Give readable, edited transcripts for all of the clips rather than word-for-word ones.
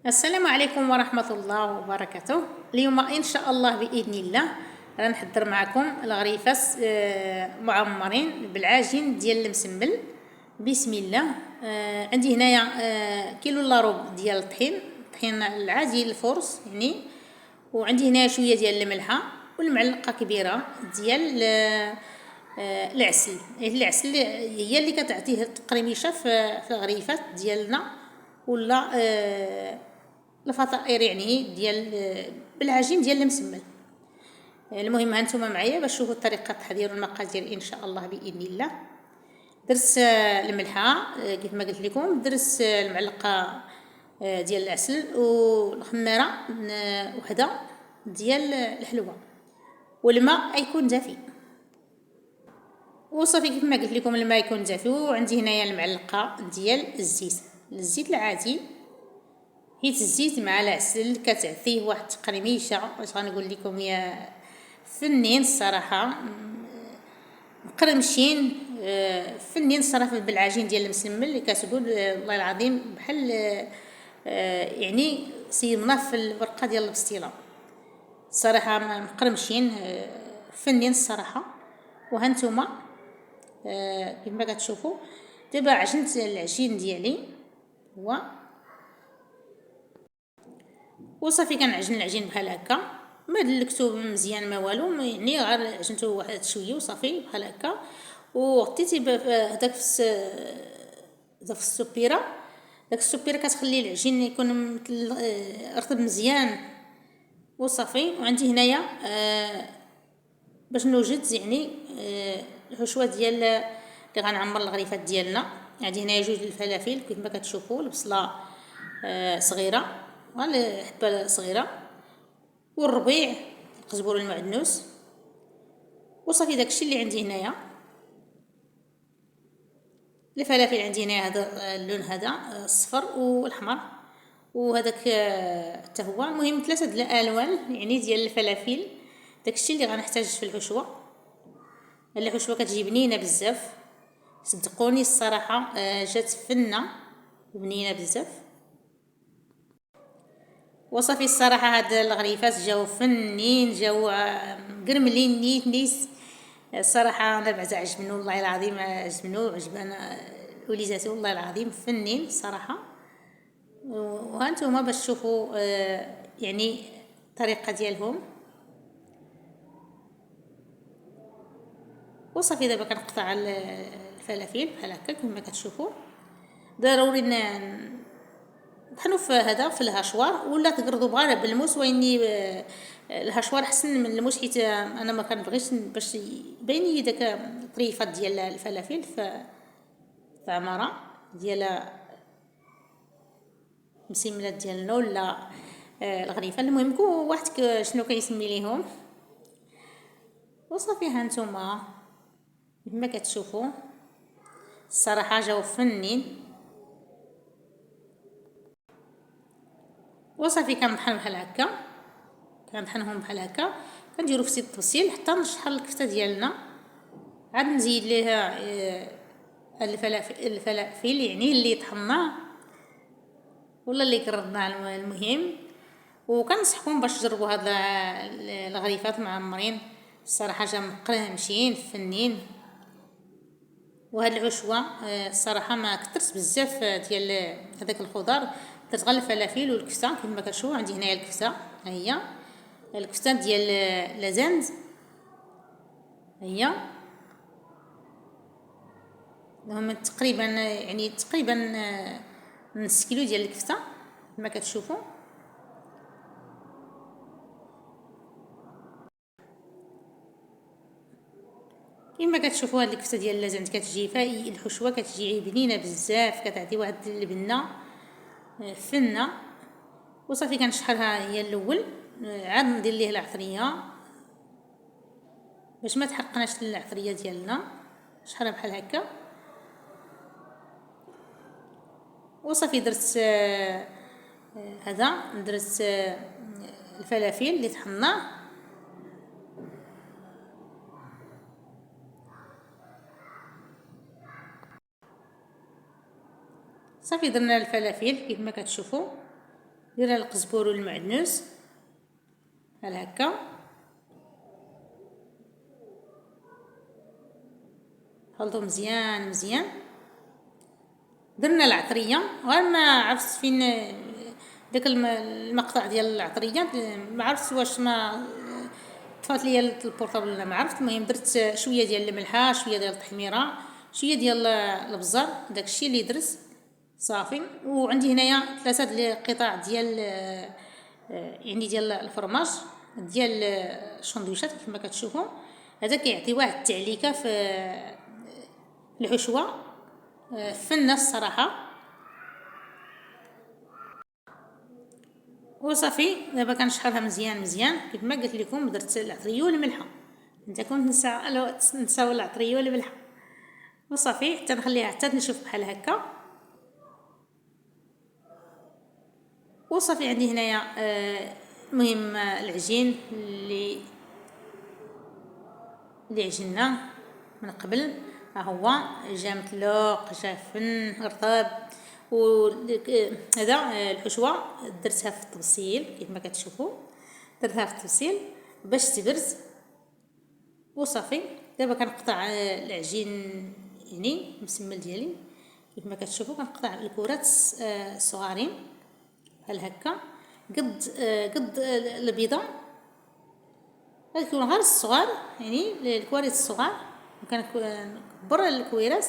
السلام عليكم ورحمة الله وبركاته. اليوم إن شاء الله بإذن الله غنحضر معكم الغريفة معمرين بالعجين ديال المسمل. بسم الله. عندي هنايا كيلو الا ربع ديال الطحين العادي الفرص يعني، وعندي هنا شويه ديال الملحه والمعلقه كبيره ديال العسل. العسل هي اللي كتعطيه التقرميشه في الغريفات ديالنا ولا الفطائر يعني ديال بالعجين ديال المسمن. المهم هانتوما معايا باش تشوفوا طريقه التحضير والمقادير ان شاء الله باذن الله. درت الملحه كيف ما قلت لكم، درت المعلقه ديال العسل والخميره وحده ديال الحلوه، والماء يكون دافي وصافي. كيف ما قلت لكم الماء يكون دافي، وعندي هنايا المعلقه ديال الزيت العادي، حيت الزيت مع العسل كتعطيه واحد التقرميشه واش غنقول لكم يا فنين الصراحه، مقرمشين فنين الصراحه بالعجين ديال المسمن اللي كتقول والله العظيم بحال يعني صيمنا في الورقه ديال البسطيله الصراحه، مقرمشين فنين الصراحه. وهانتوما كما كتشوفوا دابا عجنت العجين ديالي وصافي كنعجن العجين بحال هكا، ما دلكتو مزيان ما والو، يعني غير عجنتو واحد شويه وصافي بحال هكا. وغطيتي هداك في السبيره، داك السبيره كتخلي العجين يكون رطب مزيان وصافي. وعندي هنايا باش نوجد يعني الحشوه ديال اللي غنعمر الغريفات ديالنا. عندي هنايا جوج الفلافل كيف ما كتشوفوا، البصله صغيره حبه صغيره، والربيع القزبر المعدنوس وصافي. داكشي اللي عندي هنايا. الفلافل عندي هنايا هذا اللون هذا الصفر والاحمر، وهذاك حتى هو. المهم 3 د الالوان يعني ديال الفلافل. داكشي اللي غنحتاج في الحشوه. الحشوه كتجي بنينه بزاف صدقوني الصراحه، جات فنه بنينه بزاف وصافي. الصراحه هاد الغريفات جاو فنين، جاو قرملين نيس الصراحه. انا بعدا عجبني والله العظيم، عجبنا وليداتي والله العظيم فنين الصراحه. وهانتوما باش تشوفوا يعني الطريقه ديالهم وصافي. دابا كنقطع الفلافل بحال هكا كما كتشوفوا. ضروري نطحنوا في هذا في الهشوار ولا تقرضوا بغير بالموس، واني الهشوار احسن من الموس حيت انا ما كنبغيش باش يبين لي داك الطريفه ديال الفلافل في عماره ديال مسملات ديالنا ولا الغريفه. المهم كل واحد شنو كيسمي ليهم وصافي. هانتوما كما كتشوفوا الصراحه جاو فنين وصافي. كنطحن بحال هكا، كنطحنهم بحال هكا، كنديرو في زيت الطبسيل حتى نشحر الكفته ديالنا. عاد نزيد ليها الفلافل يعني اللي طحناه ولا اللي قرضناه المهم. وكنصحكم باش تجربوا هاد الغريفات معمرين الصراحه، جا مقرمشين فنين. وهاد العشوه الصراحه ما كثرت بزاف ديال هذاك الخضر، درت غير الفلافل والكفته كما كتشوفوا. عندي هنايا الكفته، ها هي الكفته ديال لازانز، هي هم تقريبا يعني نص كيلو ديال الكفته كما كتشوفوا. كما كتشوفوا هاد الكفته ديال اللازانز كتجي فاي الحشوه كتجي بنينه بزاف، كتعطي واحد البنه فنه وصافي. كنشحرها هي الاول، عاد ندير ليه العطريه باش ما تحرقناش العطريه ديالنا. شحرها بحال هكا وصافي. درت هذا، درت الفلافل اللي طحناه صافي. درنا الفلافل كيف ما كتشوفوا ندير القزبور والمعدنوس بحال هكا. خلطو مزيان مزيان. درنا العطريه، غير ما عرفت فين داك المقطع ديال العطريه، ما عرفت واش ما طفات ليا البورطابل ولا ما عرفت. المهم درت شويه ديال الملحه، شويه ديال التحميره، شويه ديال البزار، داكشي اللي درت صافي. وعندي هنايا 3 قطع ديال يعني ديال الفرماج ديال الشندويشات كما كتشوفوا. هذا كيعطي واحد التعليكه في الحشوه فنه الصراحه. وصافي دابا كنشحرها مزيان مزيان كيف ما قلت لكم. درت العطريه والملحه، انت كنت نساو العطريه والملحه. وصافي حتى نخليها حتى تنشف بحال هكا. وصافي عندي هنايا المهم العجين اللي عجناه من قبل، ها هو جا مطلوق، جا فن رطب. وهذا الحشوه درتها في الطبسيل كيف ما كتشوفوا، درتها في الطبسيل باش تبرز. وصافي دابا كنقطع العجين يعني المسمل ديالي كيف ما كتشوفوا. كنقطع الكرات صغارين بحال هكا، قد البيضه كيكون غير الصغار، يعني الكوارث الصغار. كنكبر الكويرات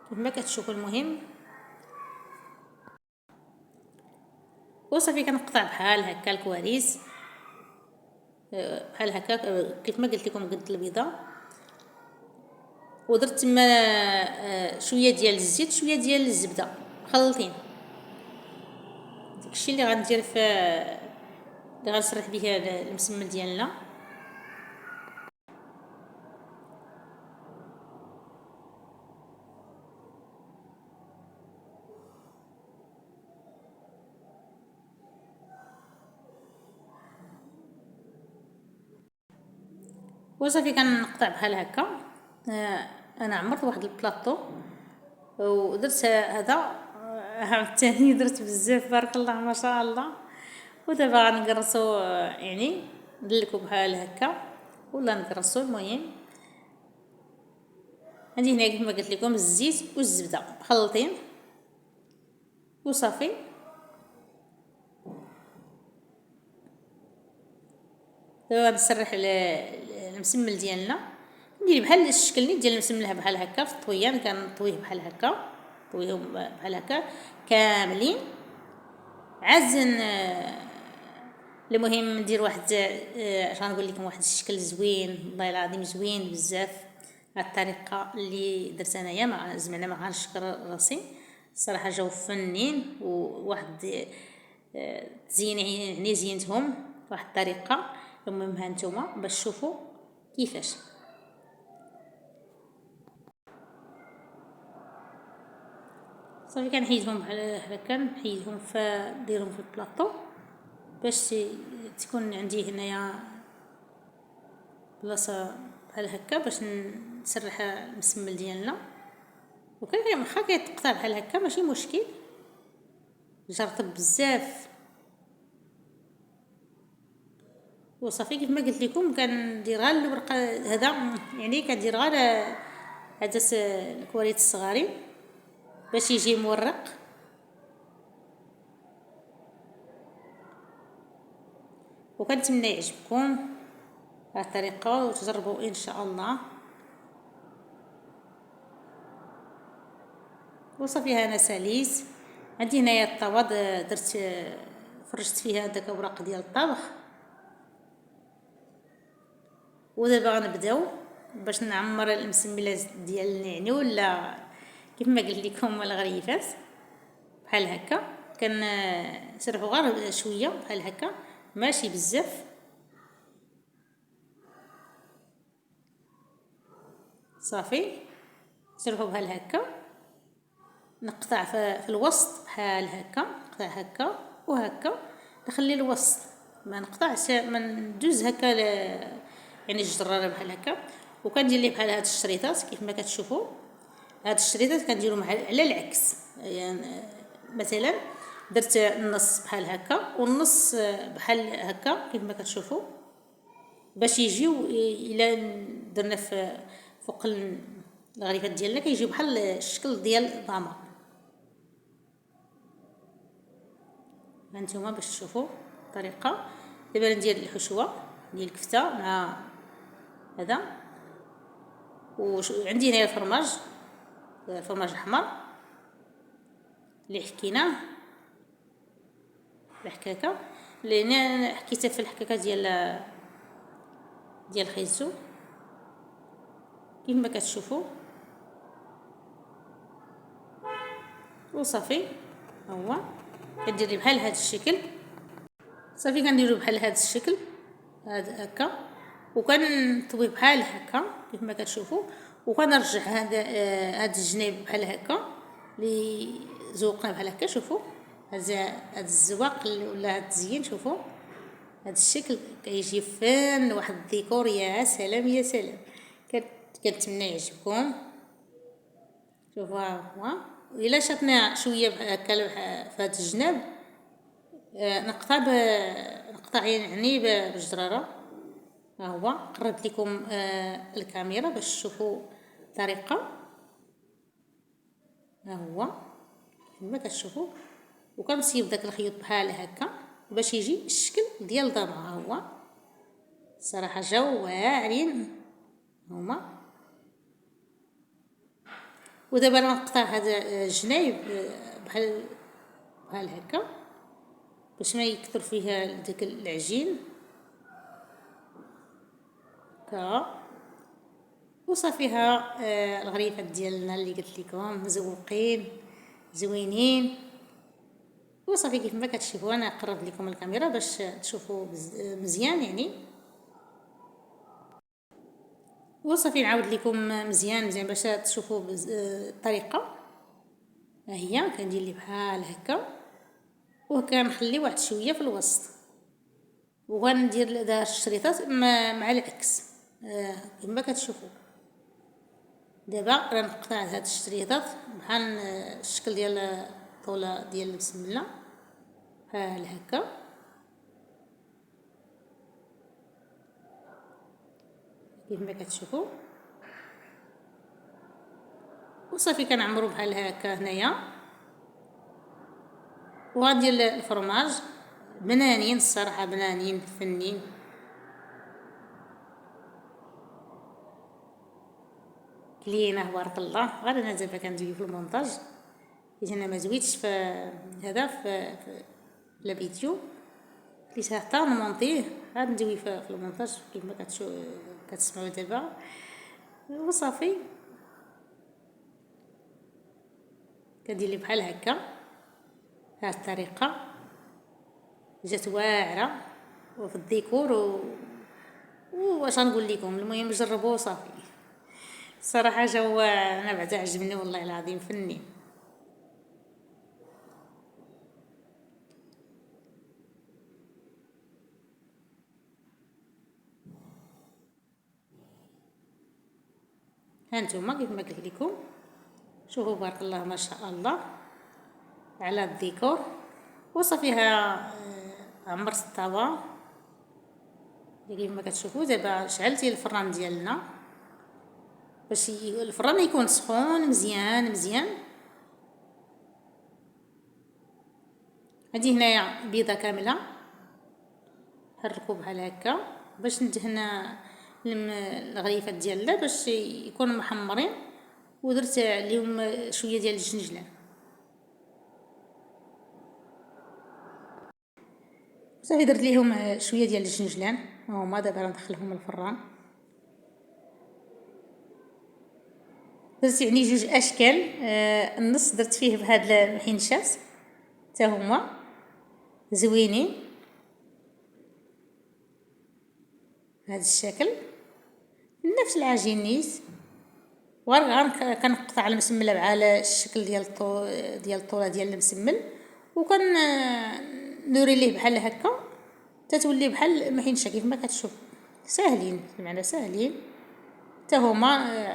كيف ما كتشوفوا. المهم وصافي كنقطع بحال هكا الكوارث بحال هكا كيف ما قلت لكم قد البيضه. ودرت تما شويه ديال الزيت شويه ديال الزبده مخلطين. داكشي اللي غندير في اللي غنسرح به المسمن ديالنا. وصافي كنقطع بحال هكا. انا عمرت واحد البلاطو ودرت هذا عاوتاني درت بزاف بارك الله ما شاء الله. ودابا غنقرصو يعني ندلكو بحال هكا ولا نقرصو. المهم عندي هنا كما قلت لكم الزيت والزبده مخلطين. وصافي دابا نسرح المسمل ديالنا، ندير بحال الشكل نيت ديال المسملها بحال هكا في الطويان. كنطويه بحال هكا، طويهم بحال هكا كاملين عزن. المهم ندير واحد اش غنقول لكم، واحد الشكل زوين والله العظيم زوين بزاف. هاد الطريقه اللي درت انايا ما زعما ما غنشكر راسي الصراحه، جاو فنين وواحد تزيين يعني زينتهم بواحد الطريقه. المهم ها نتوما باش تشوفوا كيفاش. صافي كنحيدهم بحال هكا، نحيدهم نديرهم في البلاطو باش تكون عندي هنايا بلاصه بحال هكا باش نسرح المسمل ديالنا. وكان واخا كيتقطع بحال هكا ماشي مشكل، جرطب بزاف. وصافي كيف ما قلت لكم كندير غير الورق هذا، يعني كندير غير هذا الكواريت الصغارين باش يجي مورق. وكنتمنى يعجبكم هذه الطريقه وتجربوا ان شاء الله. وصافي انا ساليت عندي هنايا الطاوه درت فرشت فيها داك اوراق ديال الطبخ. ودابا غنبداو باش نعمر المسملات ديالنا ولا كيف ما قلت لكم الغريفات بحال هكا. كنسرحوا غير شويه بحال هكا ماشي بزاف. صافي سرحوا بحال هكا. نقطع في الوسط بحال هكا، نقطع هكا وهكا، نخلي الوسط ما نقطعش، ما ندوز هكا يعني الجراره بحال هكا. وكندير ليه بحال هاد الشريطات كيف ما كتشوفوا. هاد الشريطات كنديرهم على العكس، يعني مثلا درت النص بحال هكا والنص بحال هكا كيف ما كتشوفوا، باش يجيو الى درنا في فوق الغريفات ديالنا كيجيو بحال الشكل ديال ضامه. هانتوما باش تشوفوا الطريقه. دابا ندير الحشوه ديال الكفته مع هذا، وعندي هنا الفرماج الاحمر اللي حكيناه الحكاكه، اللي انا حكيتها في الحكاكه ديال الخيزو كيف ما كتشوفوا. وصافي هو كديري بحال هذا الشكل. صافي كنديرو بحال هذا الشكل هذا هكا، وكنطوي بحال هكا كيف ما كتشوفوا، وكنرجع هذا الجناب بحال هكا اللي زوقنا بحال هكا. شوفوا هذا الزواق ولا هذا التزيين، شوفوا هذا الشكل كيجي فن واحد الديكور. يا سلام يا سلام، كنتمنى يعجبكم. شوفوا هو الا شطنا شويه هكا في هذا الجناب نقطع يعني بالجراره. ها هو قربت لكم الكاميرا باش تشوفوا الطريقه. ها هو كما كتشوفوا، وكنصيب داك الخيوط بحال هكا باش يجي الشكل ديال الضربه. ها هو صراحه جاو واعرين هما. ودابا انا نقطع هذا الجنايب بحال هكا باش ما يكثر فيها داك العجين هكا. وصافيها الغريفات ديالنا اللي قلت لكم مزوقين زوينين. وصافي كيف ما كتشوفوا انا قربت لكم الكاميرا باش تشوفوا مزيان يعني. وصافي نعاود لكم مزيان باش تشوفوا الطريقه. ها هي كندير لي بحال هكا وكنخلي واحد شويه في الوسط، وغندير دار الشريطات مع العكس كما كتشوفوا. دابا راه نقطع هاد الشريطات بحال الشكل ديال الطاوله ديال البسمله بحال هكا. كيف ما كتشوفوا وصافي كنعمرو بحال هكا هنايا. وغندير الفرماج بنانين الصراحه، بنانين فنين. كلينه بارك الله. غير انا دابا كندوي في المونتاج حيت انا ما زويتش في هذا في لا فيديو، كليت حتى نمونطيه عاد ندوي في المونتاج كيف ما كتسمعوا دابا. وصافي كدير لي بحال هكا. هاد الطريقه جات واعره وفي الديكور واش نقول لكم. المهم جربوه صافي صراحه جاو انا بعدا عجبني والله العظيم فني. هانتوما كيف ما قلت لكم شوفوا بارك الله ما شاء الله على الديكور. وصافيها عمرت الطاوه كيف ما كتشوفوا. دابا شعلت الفران ديالنا باش الفران يكون سخون مزيان. هذه هنايا بيضه كامله حركوا بحال هكا باش ندهن الغريفات ديالنا باش يكونوا محمرين. ودرت عليهم شويه ديال الجنجلان. صافي درت ليهم شويه ديال الجنجلان هما. دابا ندخلهم الفران. درت يعني جوج اشكال. النص درت فيه بهاد المحنشات حتى هما زوينين بهذا الشكل نفس العجين نيت. وغير كنقطع المسمله على الشكل ديال الطوله ديال المسمل، وكان نوري ليه بحال هكا تتولي بحال المحنشه كيف ما كتشوف. ساهلين بمعنى ساهلين حتى هما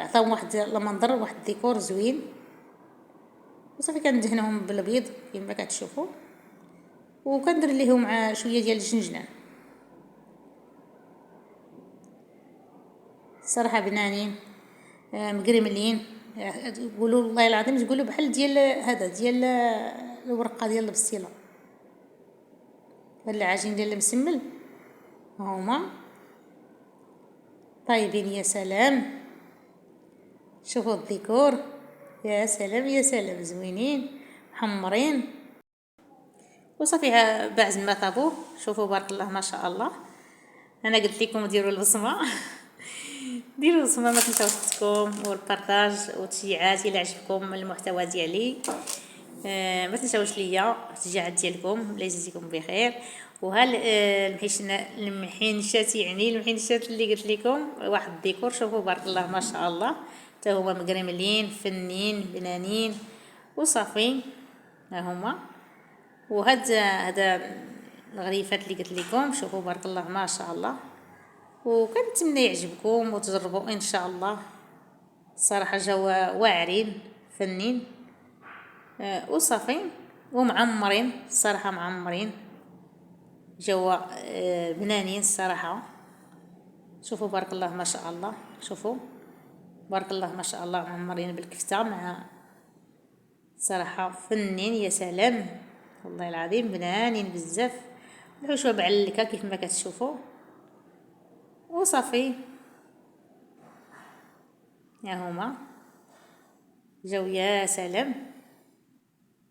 عطاو واحد المنظر واحد الديكور زوين. وصافي كندهنهم بالبيض كيف ما كتشوفوا. وكندير ليهم مع شويه ديال الجنجلان. صراحه بنانين، مقرملين، تقولوا والله العظيم تقولوا بحال ديال هذا ديال الورقه ديال البصيله، هاد العجين ديال المسمل هما طايبين. يا سلام، شوفوا الديكور، يا سلام يا سلام، زوينين محمرين وصافي. بعد ما طابوه شوفوا بارك الله ما شاء الله. انا قلت لكم ديروا البصمه ديروا البصمه، ما تنساوش اختكم والبارطاج والتشجيعات الى عجبكم المحتوى ديالي. ما تنساوش ليا التشجيعات ديالكم، الله يجزيكم بخير. وها المحنشات، يعني المحنشات اللي قلت لكم واحد الديكور، شوفوا بارك الله ما شاء الله، حتى هما مقرملين فنين بنانين وصافي. ها هما. هذا الغريفات اللي قلت لكم، شوفوا بارك الله ما شاء الله. وكنتمنى يعجبكم وتجربوا ان شاء الله. صراحه جاو واعرين فنين وصافي ومعمرين، الصراحه معمرين، جوا بنانين الصراحه. شوفوا بارك الله ما شاء الله، شوفوا بارك الله ما شاء الله، معمرين بالكفته مع صراحه فنين. يا سلام والله العظيم بنانين بزاف. الحشوه بعلكه كيف ما كتشوفوا وصافي. ها هما جاو يا سلام.